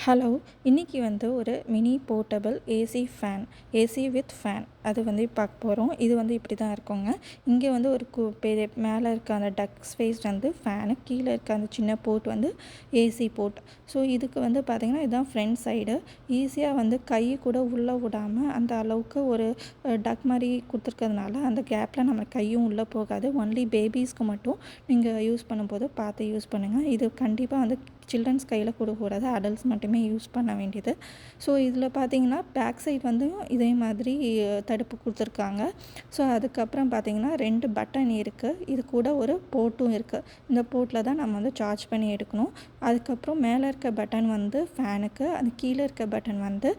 Hello! இன்னைக்கு ஒரு mini portable AC fan, AC with fan அது பார்க்க போகிறோம். இது இப்படி தான் இருக்குங்க. இங்கே ஒரு பெரிய மேலே இருக்க அந்த டக் ஸ்பேஸ் ஃபேனு, கீழே இருக்க அந்த சின்ன போர்ட் ஏசி போர்ட். ஸோ இதுக்கு பார்த்திங்கன்னா இதுதான் ஃப்ரண்ட் சைடு. ஈஸியாக கை கூட உள்ளே விடாமல் அந்த அளவுக்கு ஒரு டக் மாதிரி கொடுத்துருக்கிறதுனால அந்த கேப்பில் நம்ம கையும் உள்ளே போகாது. ஒன்லி பேபிஸ்க்கு மட்டும் நீங்கள் யூஸ் பண்ணும்போது பார்த்து யூஸ் பண்ணுங்கள். இது கண்டிப்பாக சில்ட்ரன்ஸ் கையில் கொடுக்கக்கூடாது, அடல்ட்ஸ் மட்டுமே யூஸ் பண்ண வேண்டியது. ஸோ இதில் பார்த்தீங்கன்னா பேக் சைட் இதே மாதிரி தடுப்பு கொடுத்துருக்காங்க. ஸோ அதுக்கப்புறம் பார்த்தீங்கன்னா 2 பட்டன் இருக்குது. இது கூட ஒரு போர்ட்டும் இருக்குது. இந்த போர்ட்டில் தான் நம்ம சார்ஜ் பண்ணி எடுக்கணும். அதுக்கப்புறம் மேலே இருக்க பட்டன் ஃபேனுக்கு, அது கீழே இருக்க பட்டன்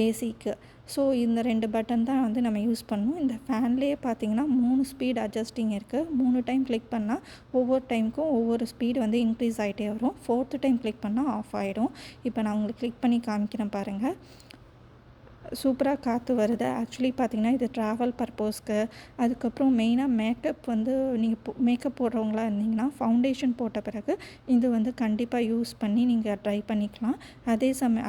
ஏசிக்கு. ஸோ இந்த 2 பட்டன் தான் நம்ம யூஸ் பண்ணணும். இந்த ஃபேன்லேயே பார்த்தீங்கன்னா 3 ஸ்பீட் அட்ஜஸ்டிங் இருக்குது. 3 டைம் கிளிக் பண்ணால் ஒவ்வொரு டைமுக்கும் ஒவ்வொரு ஸ்பீடு இன்க்ரீஸ் ஆகிட்டே வரும். 4th டைம் கிளிக் பண்ணால் ஆஃப் ஆகிடும். இப்போ நான் உங்களுக்கு கிளிக் பண்ணி காமிக்கிறேன் பாருங்கள். சூப்பராக காற்று வருது. ஆக்சுவலி பார்த்திங்கன்னா இது ட்ராவல் பர்பஸ்க்கு, அதுக்கப்புறம் மெயினாக மேக்கப் நீங்கள் மேக்கப் போடுறவங்களா இருந்தீங்கன்னா ஃபவுண்டேஷன் போட்ட பிறகு இது கண்டிப்பாக யூஸ் பண்ணி நீங்கள் ட்ரை பண்ணிக்கலாம்.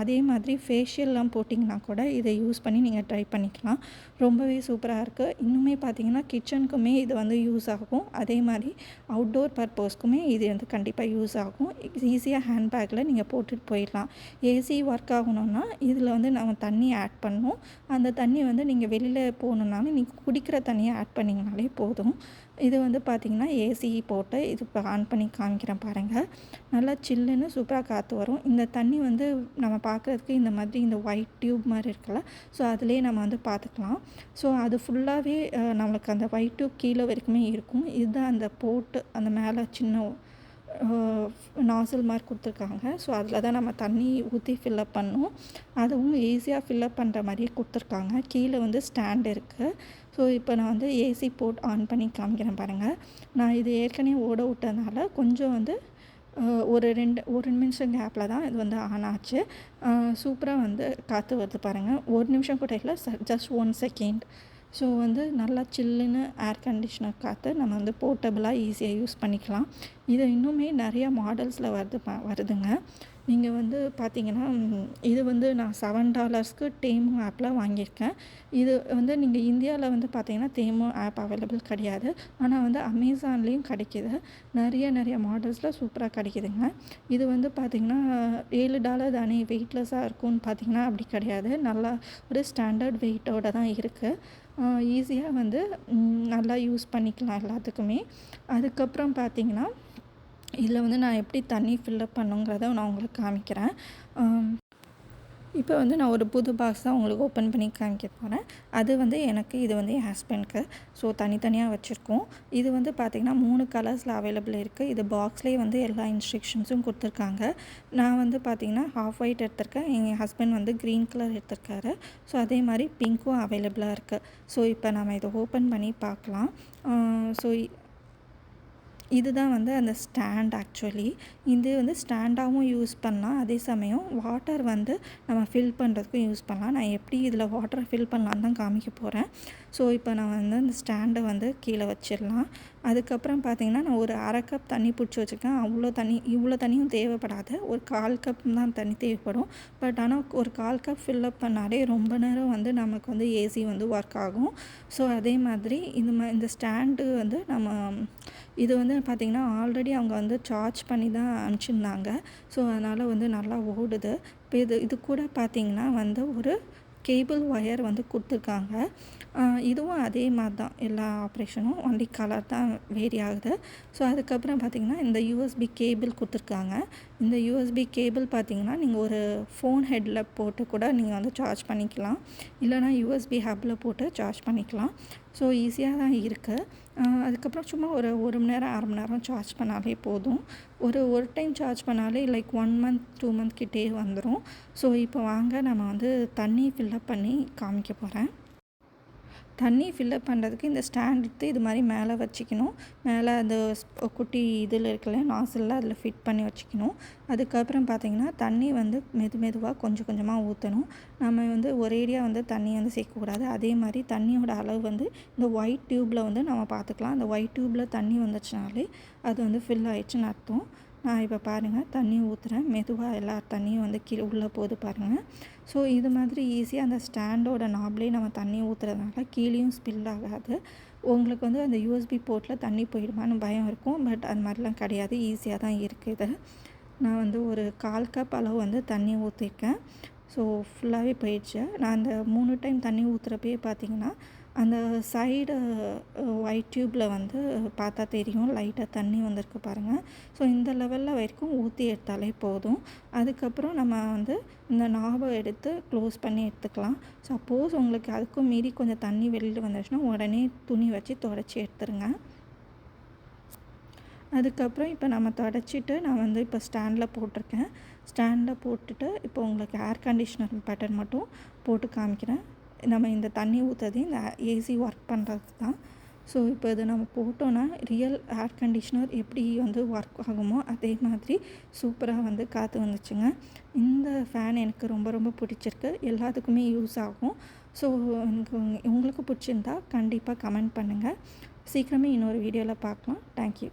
அதே மாதிரி ஃபேஷியல்லாம் போட்டிங்கன்னா கூட இதை யூஸ் பண்ணி நீங்கள் ட்ரை பண்ணிக்கலாம். ரொம்பவே சூப்பராக இருக்குது. இன்னுமே பார்த்திங்கன்னா கிச்சனுக்குமே இது யூஸ் ஆகும். அதே மாதிரி அவுட்டோர் பர்பஸ்க்குமே இது கண்டிப்பாக யூஸ் ஆகும். ஈஸியாக ஹேண்ட்பேக்கில் நீங்கள் போட்டுட்டு போயிடலாம். ஏசி ஒர்க் ஆகணும்னா இதில் நம்ம தண்ணி ஆட் பண்ணணும். அந்த தண்ணி நீங்கள் வெளியில் போகணுன்னாலும் நீங்கள் குடிக்கிற தண்ணியை ஆட் பண்ணிங்கனாலே போதும். இது பார்த்திங்கன்னா ஏசி போட்டு இது இப்போ ஆன் பண்ணி காமிக்கிறேன் பாருங்கள். நல்லா சில்லுன்னு சூப்பராக காற்று வரும். இந்த தண்ணி நம்ம பார்க்குறதுக்கு இந்த மாதிரி இந்த ஒயிட் டியூப் மாதிரி இருக்குல்ல, ஸோ அதிலே நம்ம பார்த்துக்கலாம். ஸோ அது ஃபுல்லாகவே நம்மளுக்கு அந்த ஒயிட் டியூப் கீழே வரைக்குமே இருக்கும். இதுதான் அந்த போட்டு அந்த மேலே சின்ன நாசில் மாதிரி கொடுத்துருக்காங்க. ஸோ அதில் தான் நம்ம தண்ணி ஊற்றி ஃபில்லப் பண்ணணும். அதுவும் ஈஸியாக ஃபில்லப் பண்ணுற மாதிரியே கொடுத்துருக்காங்க. கீழே ஸ்டாண்ட் இருக்குது. ஸோ இப்போ நான் ஏசி போர்ட் ஆன் பண்ணி காமிக்கிறேன் பாருங்கள். நான் இது ஏற்கனவே ஓட விட்டதுனால கொஞ்சம் ஒரு நிமிஷம் கேப்பில் தான் இது ஆன் ஆச்சு. சூப்பராக காற்று வருது பாருங்கள். ஒரு நிமிஷம் கூட இல்லை, ஜஸ்ட் 1 செகண்ட். ஸோ நல்லா சில்லுன்னு ஏர் கண்டிஷ்னர் காற்று நம்ம போர்ட்டபுளாக ஈஸியாக யூஸ் பண்ணிக்கலாம். இது இன்னுமே நிறையா மாடல்ஸில் வருதுங்க. நீங்கள் பார்த்தீங்கன்னா இது நான் $7க்கு டேமு ஆப்பில் வாங்கியிருக்கேன். இது நீங்கள் இந்தியாவில் பார்த்தீங்கன்னா டேமு ஆப் அவைலபிள் கிடையாது. ஆனால் அமேசான்லேயும் கிடைக்கிது. நிறைய மாடல்ஸில் சூப்பராக கிடைக்கிதுங்க. இது பார்த்தீங்கன்னா $7 தானே வெயிட்லெஸ்ஸாக இருக்கும்னு பார்த்தீங்கன்னா அப்படி கிடையாது. நல்லா ஒரு ஸ்டாண்டர்ட் வெயிட்டோடு தான் இருக்குது. ஈஸியாக நல்லா யூஸ் பண்ணிக்கலாம் எல்லாத்துக்குமே. அதுக்கப்புறம் பார்த்தீங்கன்னா இதில் நான் எப்படி தண்ணி ஃபில்லப் பண்ணுங்கிறத நான் உங்களுக்கு காமிக்கிறேன். இப்போ நான் ஒரு புது பாக்ஸ் தான் உங்களுக்கு ஓப்பன் பண்ணி காமிக்க போகிறேன். அது எனக்கு, இது என் ஹஸ்பண்ட்க்கு. ஸோ தனித்தனியாக வச்சுருக்கோம். இது பார்த்திங்கன்னா 3 கலர்ஸில் அவைலபிள் இருக்குது. இது பாக்ஸ்லேயே எல்லா இன்ஸ்ட்ரக்ஷன்ஸும் கொடுத்துருக்காங்க. நான் பார்த்திங்கன்னா ஹாஃப் ஒயிட் எடுத்திருக்கேன். எங்கள் ஹஸ்பண்ட் க்ரீன் கலர் எடுத்திருக்காரு. ஸோ அதே மாதிரி பிங்க்கும் அவைலபிளாக இருக்குது. ஸோ இப்போ நம்ம இதை ஓப்பன் பண்ணி பார்க்கலாம். ஸோ இதுதான் அந்த ஸ்டாண்ட். ஆக்சுவலி இது ஸ்டாண்டாகவும் யூஸ் பண்ணலாம். அதே சமயம் வாட்டர் நம்ம ஃபில் பண்ணுறதுக்கும் யூஸ் பண்ணலாம். நான் எப்படி இதில் வாட்டரை ஃபில் பண்ணலான்னு தான் காமிக்க போகிறேன். ஸோ இப்போ நான் அந்த ஸ்டாண்டை கீழே வச்சிடலாம். அதுக்கப்புறம் பார்த்திங்கன்னா நான் ஒரு 1/2 கப் தண்ணி பிடிச்சி வச்சுருக்கேன். இவ்வளோ தண்ணியும் தேவைப்படாது. ஒரு 1/4 கப் தான் தண்ணி தேவைப்படும். பட் ஆனால் ஒரு 1/4 கப் ஃபில்லப் பண்ணாலே ரொம்ப நேரம் நமக்கு ஏசி ஒர்க் ஆகும். ஸோ அதே மாதிரி இந்த ஸ்டாண்டு நம்ம இது பார்த்திங்கன்னா ஆல்ரெடி அவங்க சார்ஜ் பண்ணி தான் அனுப்பிச்சிருந்தாங்க. ஸோ அதனால் நல்லா ஓடுது. இப்போ இது கூட பார்த்திங்கன்னா ஒரு கேபிள் ஒயர் கொடுத்துருக்காங்க. இதுவும் அதே மாதிரி தான் எல்லா ஆப்ரேஷனும், ஒன்லி கலர் தான் வேரி ஆகுது. ஸோ அதுக்கப்புறம் பார்த்திங்கன்னா இந்த யூஎஸ்பி கேபிள் கொடுத்துருக்காங்க. இந்த யூஎஸ்பி கேபிள் பார்த்திங்கன்னா நீங்கள் ஒரு ஃபோன் ஹெட்டில் போட்டு கூட நீங்கள் சார்ஜ் பண்ணிக்கலாம். இல்லைனா யூஎஸ்பி ஹப்பில் போட்டு சார்ஜ் பண்ணிக்கலாம். ஸோ ஈஸியாக தான் இருக்குது. அதுக்கப்புறம் சும்மா ஒரு மணி நேரம் 1/2 மணி நேரம் சார்ஜ் பண்ணாலே போதும். ஒரு டைம் சார்ஜ் பண்ணாலே லைக் 1 மந்த் 2 மந்த் கிட்டே வந்துடும். ஸோ இப்போ வாங்க நம்ம தண்ணி ஃபில்லப் பண்ணி காமிக்க போகிறேன். தண்ணி ஃபில்லப் பண்ணுறதுக்கு இந்த ஸ்டாண்ட் எடுத்து இது மாதிரி மேலே வச்சுக்கணும். மேலே அந்த குட்டி இதில் இருக்குல்ல நாசிலில் அதில் ஃபிட் பண்ணி வச்சுக்கணும். அதுக்கப்புறம் பார்த்திங்கன்னா தண்ணி மெதுவாக கொஞ்சம் கொஞ்சமாக ஊற்றணும். நம்ம ஒரேடியாக தண்ணி சேர்க்கக்கூடாது. அதே மாதிரி தண்ணியோட அளவு இந்த ஒயிட் டியூப்பில் நம்ம பார்த்துக்கலாம். அந்த ஒயிட் டியூப்பில் தண்ணி வந்துச்சுனாலே அது ஃபில் ஆயிடுச்சுன்னு அர்த்தம். நான் இப்போ பாருங்கள் தண்ணி ஊற்றுறேன், மெதுவாக எல்லா தண்ணியும் வந்து கீழே உள்ளே போகுது பாருங்கள். ஸோ இது மாதிரி ஈஸியாக அந்த ஸ்டாண்டோட நாப்லேயே நம்ம தண்ணி ஊற்றுறதுனால கீழேயும் ஸ்பில் ஆகாது. உங்களுக்கு வந்து அந்த யூஎஸ்பி போர்ட்டில் தண்ணி போயிடுமான்னு பயம் இருக்கும், பட் அது மாதிரிலாம் கிடையாது, ஈஸியாக தான் இருக்குது. நான் வந்து ஒரு 1/4 கப் அளவு வந்து தண்ணி ஊற்றிருக்கேன். ஸோ ஃபுல்லாகவே போயிடுச்சு. நான் அந்த 3 டைம் தண்ணி ஊற்றுறப்பயே பார்த்திங்கன்னா அந்த சைடு ஒயிட் டியூப்பில் வந்து பார்த்தா தெரியும், லைட்டாக தண்ணி வந்திருக்கு பாருங்கள். ஸோ இந்த லெவலில் வரைக்கும் ஊற்றி எடுத்தாலே போதும். அதுக்கப்புறம் நம்ம வந்து இந்த நாபை எடுத்து க்ளோஸ் பண்ணி எடுத்துக்கலாம். சப்போஸ் உங்களுக்கு அதுக்கும் மீறி கொஞ்சம் தண்ணி வெளியில் வந்துச்சுன்னா உடனே துணி வச்சு துடைச்சி எடுத்துருங்க. அதுக்கப்புறம் இப்போ நம்ம தொடச்சிட்டு நான் வந்து இப்போ ஸ்டாண்டில் போட்டிருக்கேன். ஸ்டாண்டில் போட்டுட்டு இப்போ உங்களுக்கு ஏர் கண்டிஷ்னர் பட்டன் மட்டும் போட்டு காமிக்கிறேன். நம்ம இந்த தண்ணி ஊற்றுறது இந்த ஏசி ஒர்க் பண்ணுறது தான். ஸோ இப்போ இது நம்ம போட்டோன்னா ரியல் ஏர் கண்டிஷ்னர் எப்படி வந்து ஒர்க் ஆகுமோ அதே மாதிரி சூப்பராக வந்து காற்று வந்துச்சுங்க. இந்த ஃபேன் எனக்கு ரொம்ப ரொம்ப பிடிச்சிருக்கு, எல்லாத்துக்குமே யூஸ் ஆகும். ஸோ உங்களுக்கு பிடிச்சிருந்தா கண்டிப்பாக கமெண்ட் பண்ணுங்கள். சீக்கிரமே இன்னொரு வீடியோவில் பார்க்கலாம். தேங்க்யூ.